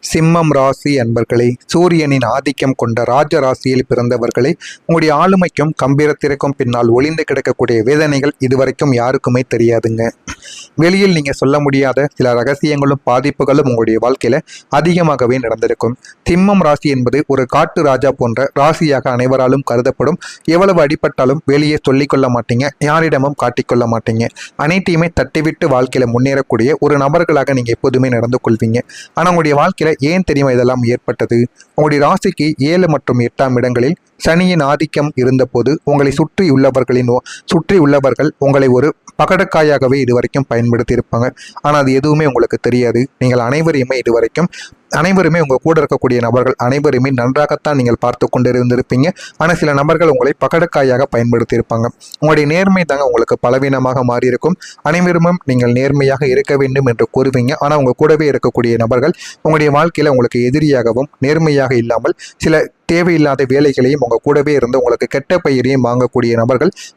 சிம்மம் ராசி அன்பர்களே, சூரியனின் ஆதிக்கம் கொண்ட ராஜ ராசியில் பிறந்தவர்களே, உங்களுடைய ஆளுமைக்கும் கம்பீரத்திற்கும் பின்னால் ஒளிந்து கிடக்கக்கூடிய வேதனைகள் இதுவரைக்கும் யாருக்குமே தெரியாதுங்க. வெளியில் நீங்க சொல்ல முடியாத சில ரகசியங்களும் பாதிப்புகளும் உங்களுடைய வாழ்க்கையில அதிகமாகவே நடந்திருக்கும். சிம்மம் ராசி என்பது ஒரு காட்டு ராஜா போன்ற ராசியாக அனைவராலும் கருதப்படும். எவ்வளவு அடிபட்டாலும் வெளியே சொல்லிக்கொள்ள மாட்டீங்க, யாரிடமும் காட்டிக்கொள்ள மாட்டீங்க. அனைத்தையுமே தட்டிவிட்டு வாழ்க்கையில முன்னேறக்கூடிய ஒரு நபர்களாக நீங்க எப்போதுமே நடந்து கொள்வீங்க. ஆனா உங்களுடைய வாழ்க்கையில ஏன் தெரியுமா இதெல்லாம் ஏற்பட்டது? உங்களுடைய ராசிக்கு 7 மற்றும் 8ஆம் இடங்களில் சனியின் ஆதிக்கம் இருந்தபோது உங்களை சுற்றி உள்ளவர்கள் உங்களை ஒரு பகடக்காயாகவே இதுவரைக்கும் பயன்படுத்தி இருப்பாங்க. ஆனால் அது எதுவுமே உங்களுக்கு தெரியாது. நீங்கள் அனைவருமே உங்கள் கூட இருக்கக்கூடிய நபர்கள் அனைவருமே நன்றாகத்தான் நீங்கள் பார்த்து கொண்டு இருந்திருப்பீங்க. ஆனால் சில நபர்கள் உங்களை பகடக்காயாக பயன்படுத்தி இருப்பாங்க. உங்களுடைய நேர்மை தாங்க உங்களுக்கு பலவீனமாக மாறியிருக்கும். அனைவரும் நீங்கள் நேர்மையாக இருக்க வேண்டும் என்று கூறுவீங்க. ஆனால் உங்கள் கூடவே இருக்கக்கூடிய நபர்கள் உங்களுடைய வாழ்க்கையில் உங்களுக்கு எதிரியாகவும் நேர்மையாக இல்லாமல் சில தேவையில்லாத வேலைகளையும் உங்கள் கூடவே இருந்து உங்களுக்கு கெட்ட பெயரையும்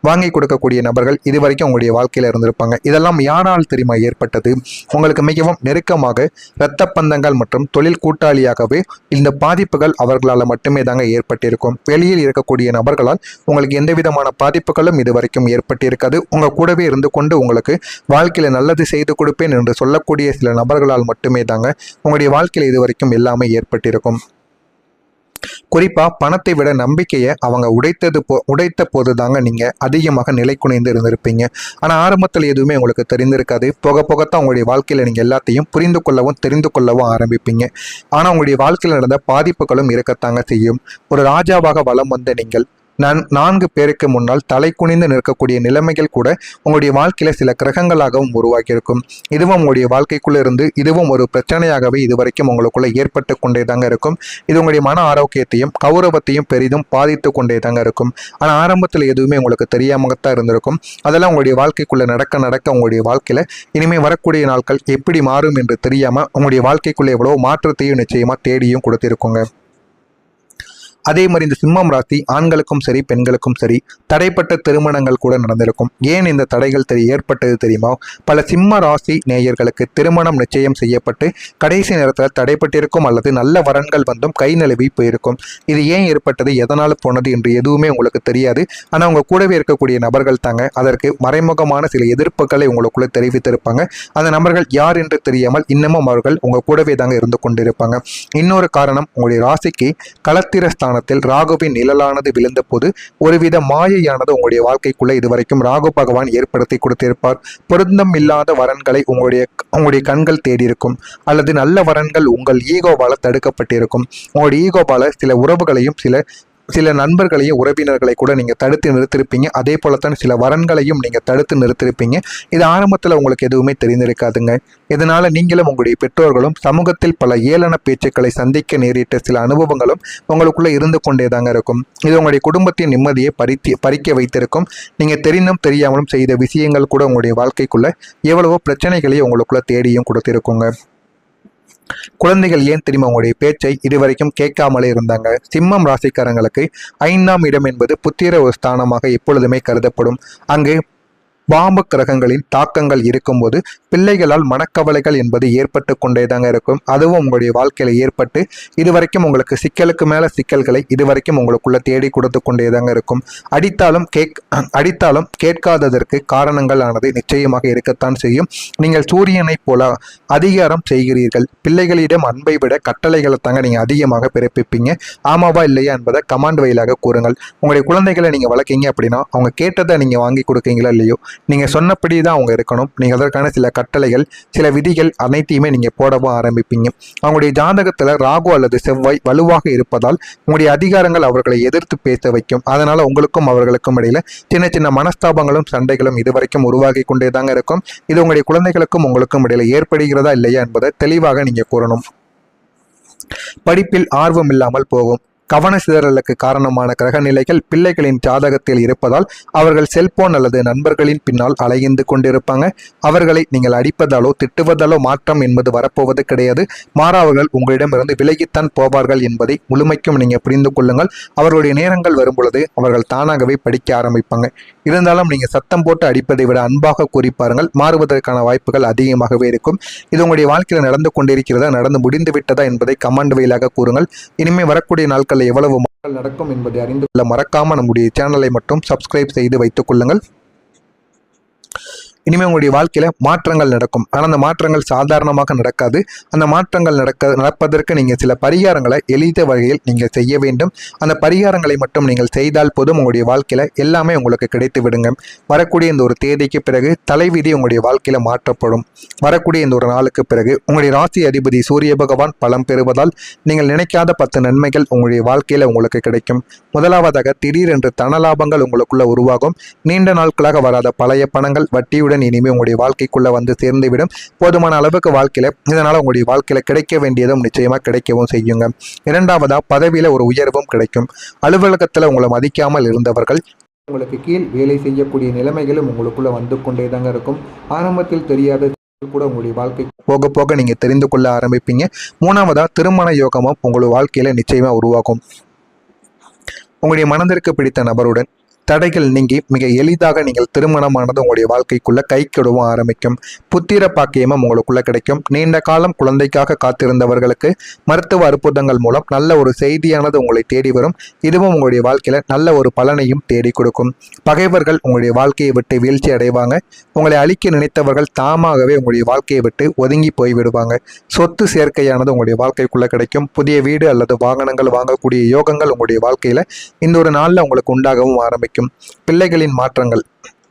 வாங்கி கொடுக்கக்கூடிய நபர்கள் இதுவரைக்கும் உங்களுடைய வாழ்க்கையில் இருந்திருப்பாங்க. இதெல்லாம் யாரால் தெரியுமா ஏற்பட்டது? உங்களுக்கு மிகவும் நெருக்கமாக இரத்த பந்தங்கள் மற்றும் தொழில் கூட்டாளியாகவே இந்த பாதிப்புகள் அவர்களால் மட்டுமே தாங்க ஏற்பட்டிருக்கும். வெளியில் இருக்கக்கூடிய நபர்களால் உங்களுக்கு எந்த விதமான பாதிப்புகளும் இதுவரைக்கும் ஏற்பட்டிருக்காது. உங்கள் கூடவே இருந்து கொண்டு உங்களுக்கு வாழ்க்கையில் நல்லது செய்து கொடுப்பேன் என்று சொல்லக்கூடிய சில நபர்களால் மட்டுமே தாங்க உங்களுடைய வாழ்க்கையில் இதுவரைக்கும் எல்லாமே ஏற்பட்டிருக்கும். குறிப்பா பணத்தை விட நம்பிக்கையை அவங்க உடைத்த போது தாங்க நீங்க அதிகமாக நிலை குனைந்து இருந்திருப்பீங்க. ஆனா ஆரம்பத்தில் எதுவுமே உங்களுக்கு தெரிந்திருக்காது. போக போகத்தான் உங்களுடைய வாழ்க்கையில நீங்க எல்லாத்தையும் புரிந்து கொள்ளவும் தெரிந்து கொள்ளவும் ஆரம்பிப்பீங்க. ஆனா உங்களுடைய வாழ்க்கையில் நடந்த பாதிப்புகளும் இருக்கத்தாங்க செய்யும். ஒரு ராஜாவாக வலம் வந்த நீங்கள் 4 பேருக்கு முன்னால் தலை குனிந்து நிற்கக்கூடிய நிலைமைகள் கூட உங்களுடைய வாழ்க்கையில சில கிரகங்களாகவும் உருவாக்கியிருக்கும். இதுவும் உங்களுடைய வாழ்க்கைக்குள்ள இருந்து இதுவும் ஒரு பிரச்சனையாகவே இதுவரைக்கும் உங்களுக்குள்ள ஏற்பட்டு கொண்டே தாங்க இருக்கும். இது உங்களுடைய மன ஆரோக்கியத்தையும் கௌரவத்தையும் பெரிதும் பாதித்து கொண்டே தாங்க இருக்கும். ஆனால் ஆரம்பத்தில் எதுவுமே உங்களுக்கு தெரியாமத்தான் இருந்திருக்கும். அதெல்லாம் உங்களுடைய வாழ்க்கைக்குள்ள நடக்க உங்களுடைய வாழ்க்கையில இனிமே வரக்கூடிய நாட்கள் எப்படி மாறும் என்று தெரியாம உங்களுடைய வாழ்க்கைக்குள்ள எவ்வளவு மாற்றத்தையும் நிச்சயமா தேடியும் கொடுத்திருக்கோங்க. அதே மாதிரி இந்த சிம்மம் ராசி ஆண்களுக்கும் சரி பெண்களுக்கும் சரி தடைப்பட்ட திருமணங்கள் கூட நடந்திருக்கும். ஏன் இந்த தடைகள் ஏற்பட்டது தெரியுமா? பல சிம்ம ராசி நேயர்களுக்கு திருமணம் நிச்சயம் செய்யப்பட்டு கடைசி நேரத்தில் தடைப்பட்டிருக்கும் அல்லது நல்ல வரன்கள் வந்தும் கை நழுவி போயிருக்கும். இது ஏன் ஏற்பட்டது, எதனால் போனது என்று எதுவுமே உங்களுக்கு தெரியாது. ஆனால் உங்க கூடவே இருக்கக்கூடிய நபர்கள் தாங்க அதற்கு மறைமுகமான சில எதிர்ப்புகளை உங்களுக்குள்ள தெரிவித்திருப்பாங்க. அந்த நபர்கள் யார் என்று தெரியாமல் இன்னமும் அவர்கள் உங்க கூடவே தாங்க இருந்து கொண்டிருப்பாங்க. இன்னொரு காரணம், உங்களுடைய ராசிக்கு களத்திர ராகுவின் நிழலானது விழுந்த போது ஒருவித மாயையானது உங்களுடைய வாழ்க்கைக்குள்ள இதுவரைக்கும் ராகு பகவான் ஏற்படுத்தி கொடுத்திருப்பார். பொருத்தம் இல்லாத வரன்களை உங்களுடைய கண்கள் தேடி இருக்கும், அல்லது நல்ல வரன்கள் உங்கள் ஈகோவால தடுக்கப்பட்டிருக்கும். உங்களுடைய ஈகோவால சில உறவுகளையும் சில நண்பர்களையும் உறவினர்களை கூட நீங்கள் தடுத்து நிறுத்திருப்பீங்க. அதே போலத்தான் சில வரன்களையும் நீங்கள் தடுத்து நிறுத்திருப்பீங்க. இது ஆரம்பத்தில் உங்களுக்கு எதுவுமே தெரிந்திருக்காதுங்க. இதனால நீங்களும் உங்களுடைய பெற்றோர்களும் சமூகத்தில் பல ஏளன பேச்சுக்களை சந்திக்க நேரிட்ட சில அனுபவங்களும் உங்களுக்குள்ள இருந்து கொண்டே தாங்க இருக்கும். இது உங்களுடைய குடும்பத்தின் நிம்மதியை பறிக்க வைத்திருக்கும். நீங்கள் தெரிந்தும் தெரியாமலும் செய்த விஷயங்கள் கூட உங்களுடைய வாழ்க்கைக்குள்ள எவ்வளவோ பிரச்சனைகளையும் உங்களுக்குள்ள தேடியும் கொடுத்திருக்குங்க. குழந்தைகள் ஏன் தெரியுமா உங்களுடைய பேச்சை இதுவரைக்கும் கேட்காமலே இருந்தாங்க? சிம்மம் ராசிக்காரங்களுக்கு 5ஆம் இடம் என்பது புத்திர ஒரு ஸ்தானமாக எப்பொழுதுமே கருதப்படும். அங்கு பாம்பு கிரகங்களின் தாக்கங்கள் இருக்கும்போது பிள்ளைகளால் மனக்கவலைகள் என்பது ஏற்பட்டு கொண்டே தாங்க இருக்கும். அதுவும் உங்களுடைய வாழ்க்கையில ஏற்பட்டு இதுவரைக்கும் உங்களுக்கு சிக்கலுக்கு மேல சிக்கல்களை இதுவரைக்கும் உங்களுக்குள்ள தேடி கொடுத்து கொண்டே தாங்க இருக்கும். அடித்தாலும் கேட்காததற்கு காரணங்கள் ஆனது நிச்சயமாக இருக்கத்தான் செய்யும். நீங்கள் சூரியனை போல அதிகாரம் செய்கிறீர்கள். பிள்ளைகளிடம் அன்பை விட கட்டளைகளை தாங்க நீங்க அதிகமாக பிறப்பிப்பீங்க. ஆமாவா இல்லையா என்பதை கமாண்ட் வழியாக கூறுங்கள். உங்களுடைய குழந்தைகளை நீங்க வளர்க்கீங்க அப்படின்னா அவங்க கேட்டதை நீங்க வாங்கி கொடுக்கீங்களா இல்லையோ, நீங்க சொன்னபடி தான் அவங்க இருக்கணும். நீங்க அதற்கான சில கட்டளைகள் சில விதிகள் அனைத்தையுமே நீங்க போடவும் ஆரம்பிப்பீங்க. அவங்களுடைய ஜாதகத்துல ராகு அல்லது செவ்வாய் வலுவாக இருப்பதால் உங்களுடைய அதிகாரங்கள் அவர்களை எதிர்த்து பேச வைக்கும். அதனால உங்களுக்கும் அவர்களுக்கும் இடையில சின்ன சின்ன மனஸ்தாபங்களும் சண்டைகளும் இதுவரைக்கும் உருவாகி கொண்டே தாங்க இருக்கும். இது உங்களுடைய குழந்தைகளுக்கும் உங்களுக்கும் இடையில ஏற்படுகிறதா இல்லையா என்பதை தெளிவாக நீங்க கூறணும். படிப்பில் ஆர்வம் இல்லாமல் போகும். கவன சிதறலுக்கு காரணமான கிரக நிலைகள் பிள்ளைகளின் ஜாதகத்தில் இருப்பதால் அவர்கள் செல்போன் அல்லது நண்பர்களின் பின்னால் அலைந்து கொண்டிருப்பாங்க. அவர்களை நீங்கள் அடிப்பதாலோ திட்டுவதாலோ மாற்றம் என்பது வரப்போவது கிடையாது. மாறாவர்கள் உங்களிடமிருந்து விலகித்தான் போவார்கள் என்பதை முழுமைக்கும் நீங்க புரிந்து கொள்ளுங்கள். அவர்களுடைய நேரங்கள் வரும் பொழுது அவர்கள் தானாகவே படிக்க ஆரம்பிப்பாங்க. இருந்தாலும் நீங்கள் சத்தம் போட்டு அடிப்பதை விட அன்பாக கூறி பாருங்கள், மாறுவதற்கான வாய்ப்புகள் அதிகமாகவே இருக்கும். இது உங்களுடைய வாழ்க்கையில் நடந்து கொண்டிருக்கிறதா, நடந்து முடிந்து விட்டதா என்பதை கமெண்ட் வாயிலாக கூறுங்கள். இனிமேல் வரக்கூடிய நாட்களில் எவ்வளவு மாற்றங்கள் நடக்கும் என்பதை அறிந்து கொள்ள மறக்காம நம்முடைய சேனலை மட்டும் சப்ஸ்கிரைப் செய்து வைத்துக் கொள்ளுங்கள். இனிமேல் உங்களுடைய வாழ்க்கையில் மாற்றங்கள் நடக்கும். ஆனால் அந்த மாற்றங்கள் சாதாரணமாக நடக்காது. அந்த மாற்றங்கள் நடப்பதற்கு நீங்கள் சில பரிகாரங்களை எளித வகையில் நீங்கள் செய்ய வேண்டும். அந்த பரிகாரங்களை மட்டும் நீங்கள் செய்தால் போதும், உங்களுடைய வாழ்க்கையில் எல்லாமே உங்களுக்கு கிடைத்து விடுங்க. வரக்கூடிய இந்த ஒரு தேதிக்கு பிறகு தலைவிதி உங்களுடைய வாழ்க்கையில் மாற்றப்படும். வரக்கூடிய இந்த ஒரு நாளுக்கு பிறகு உங்களுடைய ராசி அதிபதி சூரிய பகவான் பலம் பெறுவதால் நீங்கள் நினைக்காத 10 நன்மைகள் உங்களுடைய வாழ்க்கையில் உங்களுக்கு கிடைக்கும். முதலாவதாக, திடீரென்று தனலாபங்கள் உங்களுக்குள்ள உருவாகும். நீண்ட நாட்களாக வராத பழைய பணங்கள் வட்டியுடன் இனிமேல் உங்களுடைய வாழ்க்கைக்குள்ள வந்து சேர்ந்துவிடும். போதுமான அளவுக்கு வாழ்க்கையில இதனால உங்களுடைய வாழ்க்கையில கிடைக்க வேண்டியதும் நிச்சயமா கிடைக்கவும் செய்யுங்க. இரண்டாவதா, பதவியில ஒரு உயர்வும் கிடைக்கும். அலுவலகத்துல உங்களை மதிக்காமல் இருந்தவர்கள் உங்களுக்கு கீழ் வேலை செய்யக்கூடிய நிலைமைகளும் உங்களுக்குள்ள வந்து கொண்டே தாங்க இருக்கும். ஆரம்பத்தில் தெரியாத கூட உங்களுடைய வாழ்க்கை போக போக நீங்க தெரிந்து கொள்ள ஆரம்பிப்பீங்க. மூணாவதா, திருமண யோகமும் உங்களுடைய வாழ்க்கையில நிச்சயமா உருவாகும். உங்களுடைய மனதிற்கு பிடித்த நபருடன் தடைகள் நீங்கி மிக எளிதாக நீங்கள் திருமணமானது உங்களுடைய வாழ்க்கைக்குள்ள கைக்கொடவும் ஆரம்பிக்கும். புத்திர பாக்கியமும் உங்களுக்குள்ள கிடைக்கும். நீண்ட காலம் குழந்தைக்காக காத்திருந்தவர்களுக்கு மருத்துவ அற்புதங்கள் மூலம் நல்ல ஒரு செய்தியானது உங்களை தேடி வரும். இதுவும் உங்களுடைய வாழ்க்கையில நல்ல ஒரு பலனையும் தேடி கொடுக்கும். பகைவர்கள் உங்களுடைய வாழ்க்கையை விட்டு வீழ்ச்சி அடைவாங்க. உங்களை அழிக்க நினைத்தவர்கள் தாமாகவே உங்களுடைய வாழ்க்கையை விட்டு ஒதுங்கி போய்விடுவாங்க. சொத்து சேர்க்கையானது உங்களுடைய வாழ்க்கைக்குள்ள கிடைக்கும். புதிய வீடு அல்லது வாகனங்கள் வாங்கக்கூடிய யோகங்கள் உங்களுடைய வாழ்க்கையில இந்த ஒரு நாள்ல உங்களுக்கு உண்டாகவும் ஆரம்பிக்கும். பிள்ளைகளின் மாற்றங்கள்,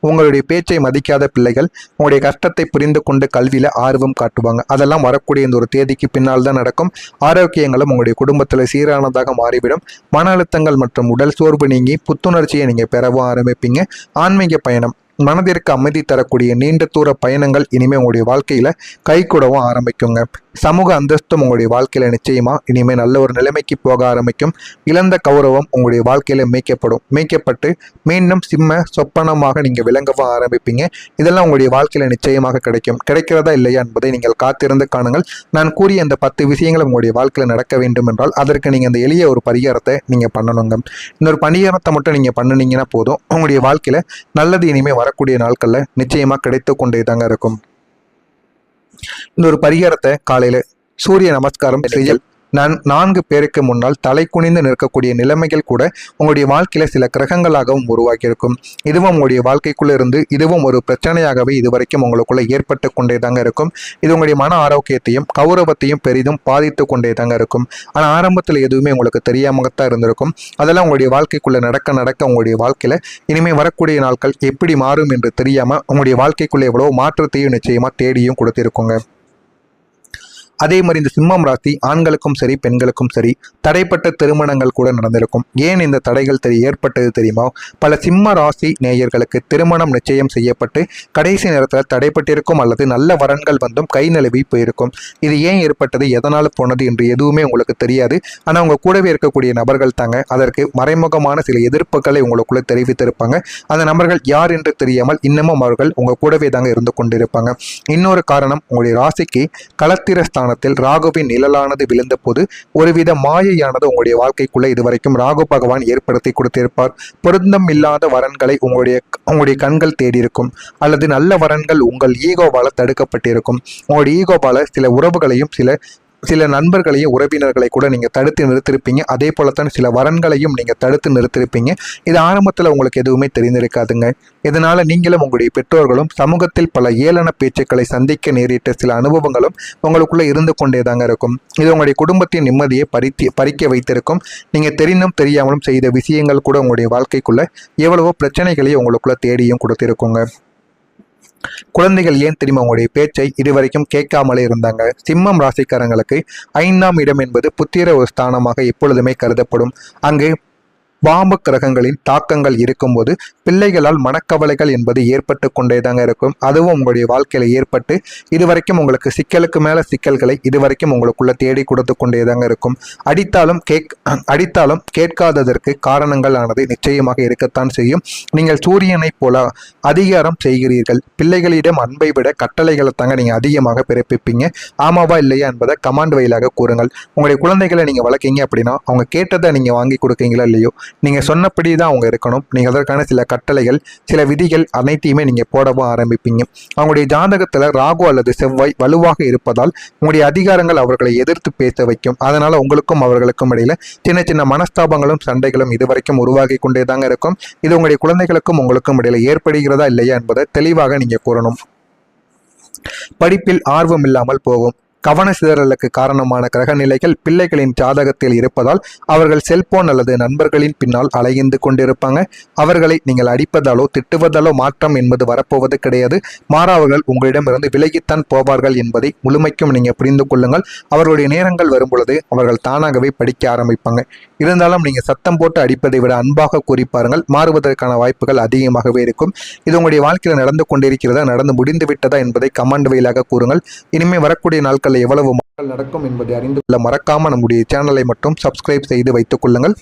உங்களுடைய பேச்சை மதிக்காத பிள்ளைகள் உங்களுடைய கஷ்டத்தை புரிந்து கொண்டு கல்வியில ஆர்வம் காட்டுவாங்க. அதெல்லாம் வரக்கூடிய இந்த ஒரு தேதிக்கு பின்னால் தான் நடக்கும். ஆரோக்கியங்களும் உங்களுடைய குடும்பத்தில் சீரானதாக மாறிவிடும். மன அழுத்தங்கள் மற்றும் உடல் சோர்வு நீங்கி புத்துணர்ச்சியை நீங்க பெறவும் ஆரம்பிப்பீங்க. ஆன்மீக பயணம், மனதிற்கு அமைதி தரக்கூடிய நீண்ட தூர பயணங்கள் இனிமேல் உங்களுடைய வாழ்க்கையில கைகூடவும் ஆரம்பிக்குங்க. சமூக அந்தஸ்தும் உங்களுடைய வாழ்க்கையில நிச்சயமா இனிமேல் நல்ல ஒரு நிலைமைக்கு போக ஆரம்பிக்கும். இழந்த கௌரவம் உங்களுடைய வாழ்க்கையில மீட்கப்பட்டு மீண்டும் சிம்ம சொப்பனமாக நீங்க விளங்கவும் ஆரம்பிப்பீங்க. இதெல்லாம் உங்களுடைய வாழ்க்கையில நிச்சயமாக கிடைக்கும். கிடைக்கிறதா இல்லையா என்பதை நீங்கள் காத்திருந்து காணுங்கள். நான் கூறிய இந்த 10 விஷயங்கள் உங்களுடைய வாழ்க்கையில நடக்க வேண்டும் என்றால் அதற்கு நீங்க அந்த எளிய ஒரு பரிகாரத்தை நீங்க பண்ணணுங்க. இந்த ஒரு பரிகாரத்தை மட்டும் நீங்க பண்ணினீங்கன்னா போதும், உங்களுடைய வாழ்க்கையில நல்லது இனிமேல் வரக்கூடிய நாட்கள்ல நிச்சயமா கிடைத்து கொண்டே தாங்க இருக்கும். இந்த ஒரு பரிகாரத்தை காலையில சூரிய நமஸ்காரம் செய்ய 4 பேருக்கு முன்னால் தலை குனிந்து நிற்கக்கூடிய நிலைமைகள் கூட உங்களுடைய வாழ்க்கையில சில கிரகங்களாகவும் உருவாக்கி இருக்கும். இதுவும் உங்களுடைய வாழ்க்கைக்குள்ள இருந்து இதுவும் ஒரு பிரச்சனையாகவே இதுவரைக்கும் உங்களுக்குள்ள ஏற்பட்டு கொண்டே தாங்க இருக்கும். இது உங்களுடைய மன ஆரோக்கியத்தையும் கௌரவத்தையும் பெரிதும் பாதித்து கொண்டே தாங்க இருக்கும். ஆனா ஆரம்பத்தில் எதுவுமே உங்களுக்கு தெரியாமத்தான் இருந்திருக்கும். அதெல்லாம் உங்களுடைய வாழ்க்கைக்குள்ள நடக்க உங்களுடைய வாழ்க்கையில இனிமேல் வரக்கூடிய நாட்கள் எப்படி மாறும் என்று தெரியாம உங்களுடைய வாழ்க்கைக்குள்ள எவ்வளவு மாற்றத்தையும் நிச்சயமா தேடியும் கொடுத்திருக்குங்க. அதே மாதிரி இந்த சிம்மம் ராசி ஆண்களுக்கும் சரி பெண்களுக்கும் சரி தடைப்பட்ட திருமணங்கள் கூட நடந்திருக்கும். ஏன் இந்த தடைகள் ஏற்பட்டது தெரியுமா? பல சிம்ம ராசி நேயர்களுக்கு திருமணம் நிச்சயம் செய்யப்பட்டு கடைசி நேரத்தில் தடைப்பட்டிருக்கும் அல்லது நல்ல வரன்கள் வந்தும் கை நழுவி போயிருக்கும். இது ஏன் ஏற்பட்டது, எதனால் போனது என்று எதுவுமே உங்களுக்கு தெரியாது. ஆனால் உங்க கூடவே இருக்கக்கூடிய நபர்கள் தாங்க அதற்கு மறைமுகமான சில எதிர்ப்புகளை உங்களுக்குள்ள தெரிவித்திருப்பாங்க. அந்த நபர்கள் யார் என்று தெரியாமல் இன்னமும் அவர்கள் உங்க கூடவே தாங்க இருந்து கொண்டிருப்பாங்க. இன்னொரு காரணம், உங்களுடைய ராசிக்கு களத்திர ராகுவின் நிழலானது விழுந்த போது ஒருவித மாயையானது உங்களுடைய வாழ்க்கைக்குள்ள இதுவரைக்கும் ராகு பகவான் ஏற்படுத்தி கொடுத்திருப்பார். பொருத்தம் இல்லாத வரன்களை உங்களுடைய கண்கள் தேடி இருக்கும் அல்லது நல்ல வரன்கள் உங்கள் ஈகோவால தடுக்கப்பட்டிருக்கும். உங்களுடைய ஈகோவால சில உறவுகளையும் சில நண்பர்களையும் உறவினர்களை கூட நீங்கள் தடுத்து நிறுத்திருப்பீங்க. அதே போலத்தான் சில வரன்களையும் நீங்கள் தடுத்து நிறுத்திருப்பீங்க. இது ஆரம்பத்தில் உங்களுக்கு எதுவுமே தெரிந்திருக்காதுங்க. இதனால நீங்களும் உங்களுடைய பெற்றோர்களும் சமூகத்தில் பல ஏளன பேச்சுக்களை சந்திக்க நேரிட்ட சில அனுபவங்களும் உங்களுக்குள்ள இருந்து கொண்டே தாங்க இருக்கும். இது உங்களுடைய குடும்பத்தின் நிம்மதியை பறிக்க வைத்திருக்கும். நீங்கள் தெரிந்தும் தெரியாமலும் செய்த விஷயங்கள் கூட உங்களுடைய வாழ்க்கைக்குள்ள எவ்வளவோ பிரச்சனைகளையும் உங்களுக்குள்ள தேடியும் கொடுத்திருக்குங்க. குழந்தைகள் ஏன் தெரியுமா உங்களுடைய பேச்சை இதுவரைக்கும் கேட்காமலே இருந்தாங்க? சிம்மம் ராசிக்காரங்களுக்கு 5ஆம் இடம் என்பது புத்திர ஒரு ஸ்தானமாக எப்பொழுதுமே கருதப்படும். அங்கு பாம்பு கிரகங்களின் தாக்கங்கள் இருக்கும்போது பிள்ளைகளால் மனக்கவலைகள் என்பது ஏற்பட்டு கொண்டே தாங்க இருக்கும். அதுவும் உங்களுடைய வாழ்க்கையில ஏற்பட்டு இதுவரைக்கும் உங்களுக்கு சிக்கலுக்கு மேல சிக்கல்களை இதுவரைக்கும் உங்களுக்குள்ள தேடி கொடுத்து கொண்டே தாங்க இருக்கும். அடித்தாலும் கேட்காததற்கு காரணங்கள் ஆனது நிச்சயமாக இருக்கத்தான் செய்யும். நீங்கள் சூரியனை போல அதிகாரம் செய்கிறீர்கள். பிள்ளைகளிடம் அன்பை விட கட்டளைகளை தாங்க நீங்க அதிகமாக பிறப்பிப்பீங்க. ஆமாவா இல்லையா என்பதை கமாண்ட் வாயிலாக கூறுங்கள். உங்களுடைய குழந்தைகளை நீங்க வளர்க்கீங்க அப்படின்னா அவங்க கேட்டதை நீங்க வாங்கி கொடுக்கீங்களா இல்லையோ, நீங்கள் சொன்னபடி தான் அவங்க இருக்கணும். நீங்கள் அதற்கான சில கட்டளைகள், சில விதிகள் அனைத்தையுமே நீங்கள் போடவும் ஆரம்பிப்பீங்க. அவங்களுடைய ஜாதகத்தில் ராகு அல்லது செவ்வாய் வலுவாக இருப்பதால் உங்களுடைய அதிகாரங்கள் அவர்களை எதிர்த்து பேச வைக்கும். அதனால் உங்களுக்கும் அவர்களுக்கும் இடையில சின்ன சின்ன மனஸ்தாபங்களும் சண்டைகளும் இதுவரைக்கும் உருவாகி கொண்டே தாங்க இருக்கும். இது உங்களுடைய குழந்தைகளுக்கும் உங்களுக்கும் இடையில ஏற்படுகிறதா இல்லையா என்பதை தெளிவாக நீங்கள் கூறணும். படிப்பில் ஆர்வம் இல்லாமல் போகும். கவன சிதறலுக்கு காரணமான கிரக நிலைகள் பிள்ளைகளின் ஜாதகத்தில் இருப்பதால் அவர்கள் செல்போன் அல்லது நண்பர்களின் பின்னால் அலைந்து கொண்டிருப்பாங்க. அவர்களை நீங்கள் அடிப்பதாலோ திட்டுவதாலோ மாற்றம் என்பது வரப்போவது கிடையாது. மாறாவர்கள் உங்களிடமிருந்து விலகித்தான் போவார்கள் என்பதை முழுமைக்கும் நீங்கள் புரிந்து கொள்ளுங்கள். அவர்களுடைய நேரங்கள் வரும் பொழுது அவர்கள் தானாகவே படிக்க ஆரம்பிப்பாங்க. இருந்தாலும் நீங்கள் சத்தம் போட்டு அடிப்பதை விட அன்பாக கூறி பாருங்கள். மாறுவதற்கான வாய்ப்புகள் அதிகமாகவே இருக்கும். இது உங்களுடைய வாழ்க்கையில் நடந்து கொண்டிருக்கிறதா, நடந்து முடிந்து விட்டதா என்பதை கமெண்ட் வழியாக கூறுங்கள். இனிமேல் வரக்கூடிய நாட்கள் எவ்வளவு மக்கள் நடக்கும் என்பதை அறிந்து கொள்ள மறக்காம நம்முடைய சேனலை மட்டும் சப்ஸ்கிரைப் செய்து வைத்துக் கொள்ளுங்கள்.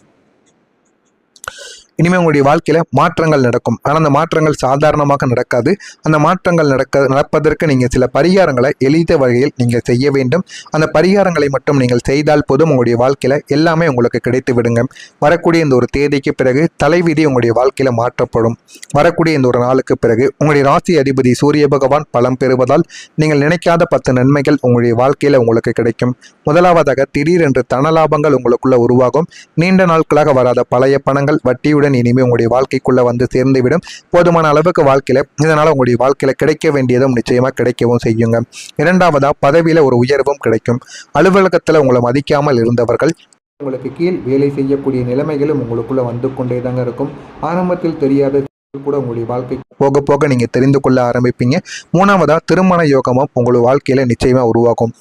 இனிமேல் உங்களுடைய வாழ்க்கையில் மாற்றங்கள் நடக்கும். ஆனால் அந்த மாற்றங்கள் சாதாரணமாக நடக்காது. அந்த மாற்றங்கள் நடப்பதற்கு நீங்கள் சில பரிகாரங்களை எளித வகையில் நீங்கள் செய்ய வேண்டும். அந்த பரிகாரங்களை மட்டும் நீங்கள் செய்தால் போதும் உங்களுடைய வாழ்க்கையில் எல்லாமே உங்களுக்கு கிடைத்து விடுங்க. வரக்கூடிய இந்த ஒரு தேதிக்கு பிறகு தலைவிதி உங்களுடைய வாழ்க்கையில் மாற்றப்படும். வரக்கூடிய இந்த ஒரு நாளுக்கு பிறகு உங்களுடைய ராசி அதிபதி சூரிய பகவான் பலம் பெறுவதால் நீங்கள் நினைக்காத 10 நன்மைகள் உங்களுடைய வாழ்க்கையில் உங்களுக்கு கிடைக்கும். முதலாவதாக திடீரென்று தனலாபங்கள் உங்களுக்குள்ள உருவாகும். நீண்ட நாட்களாக வராத பழைய பணங்கள் வட்டியுடன் இனிமே உங்களுடைய வாழ்க்கைக்குள்ள வந்து சேர்ந்துவிடும். போதுமான அளவுக்கு வாழ்க்கையில இதனால உங்களுடைய வாழ்க்கையில கிடைக்க வேண்டியதும் நிச்சயமா கிடைக்கவும் செய்யுங்க. இரண்டாவதா பதவியில ஒரு உயர்வும் கிடைக்கும். அலுவலகத்துல உங்களை மதிக்காமல் இருந்தவர்கள் உங்களுக்கு கீழ் வேலை செய்யக்கூடிய நிலைமைகளும் உங்களுக்குள்ள வந்து கொண்டே தாங்க இருக்கும். ஆரம்பத்தில் தெரியாத கூட உங்களுடைய வாழ்க்கை போக போக நீங்க தெரிந்து கொள்ள ஆரம்பிப்பீங்க. மூணாவதா திருமண யோகமும் உங்களுடைய வாழ்க்கையில நிச்சயமா உருவாகும்.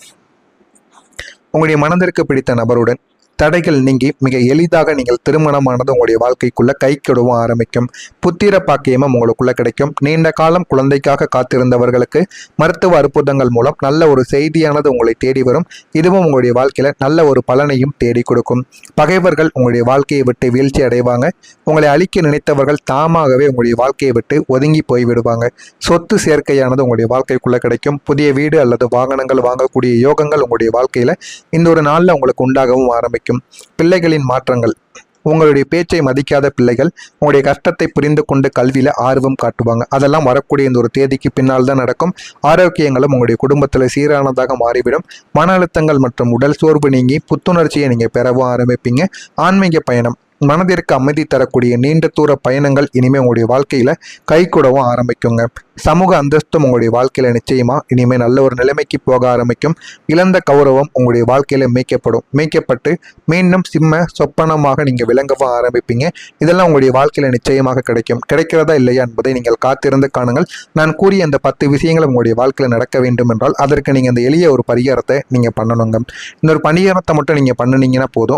உங்களுடைய மனதிற்கு பிடித்த நபருடன் தடைகள் நீங்கி மிக எளிதாக நீங்கள் திருமணமானது உங்களுடைய வாழ்க்கைக்குள்ள கை கொடுவும் ஆரம்பிக்கும். புத்திர பாக்கியமும் உங்களுக்குள்ள கிடைக்கும். நீண்ட காலம் குழந்தைக்காக காத்திருந்தவர்களுக்கு மருத்துவ அற்புதங்கள் மூலம் நல்ல ஒரு செய்தியானது உங்களை தேடி வரும். இதுவும் உங்களுடைய வாழ்க்கையில நல்ல ஒரு பலனையும் தேடி கொடுக்கும். பகைவர்கள் உங்களுடைய வாழ்க்கையை விட்டு வீழ்ச்சி அடைவாங்க. உங்களை அழிக்க நினைத்தவர்கள் தாமாகவே உங்களுடைய வாழ்க்கையை விட்டு ஒதுங்கி போய்விடுவாங்க. சொத்து சேர்க்கையானது உங்களுடைய வாழ்க்கைக்குள்ள கிடைக்கும். புதிய வீடு அல்லது வாகனங்கள் வாங்கக்கூடிய யோகங்கள் உங்களுடைய வாழ்க்கையில இந்த ஒரு நாள்ல உங்களுக்கு உண்டாகவும் ஆரம்பிக்கும். பிள்ளைகளின் மாற்றங்கள். உங்களுடைய பேச்சை மதிக்காத பிள்ளைகள் உங்களுடைய கஷ்டத்தை புரிந்து கொண்டு கல்வியில ஆர்வம் காட்டுவாங்க. அதெல்லாம் வரக்கூடிய இந்த ஒரு தேதிக்கு பின்னால் தான் நடக்கும். ஆரோக்கியங்களும் உங்களுடைய குடும்பத்தில் சீரானதாக மாறிவிடும். மன அழுத்தங்கள் மற்றும் உடல் சோர்வு நீங்கி புத்துணர்ச்சியை நீங்க பெறவும் ஆரம்பிப்பீங்க. ஆன்மீக பயணம். மனதிற்கு அமைதி தரக்கூடிய நீண்ட தூர பயணங்கள் இனிமேல் உங்களுடைய வாழ்க்கையில கை கூடவும் ஆரம்பிக்குங்க. சமூக அந்தஸ்தும் உங்களுடைய வாழ்க்கையில நிச்சயமா இனிமேல் நல்ல ஒரு நிலைமைக்கு போக ஆரம்பிக்கும். இழந்த கௌரவம் உங்களுடைய வாழ்க்கையில மீட்கப்பட்டு மீண்டும் சிம்ம சொப்பனமாக நீங்க விளங்கவும் ஆரம்பிப்பீங்க. இதெல்லாம் உங்களுடைய வாழ்க்கையில நிச்சயமாக கிடைக்கும். கிடைக்கிறதா இல்லையா என்பதை நீங்கள் காத்திருந்து காணுங்கள். நான் கூறிய அந்த 10 விஷயங்கள் உங்களுடைய வாழ்க்கையில நடக்க வேண்டும் என்றால் அதற்கு நீங்க அந்த எளிய ஒரு பரிகாரத்தை நீங்க பண்ணணுங்க. இந்த ஒரு பரிகாரத்தை மட்டும் நீங்க பண்ணுனீங்கன்னா போதும்.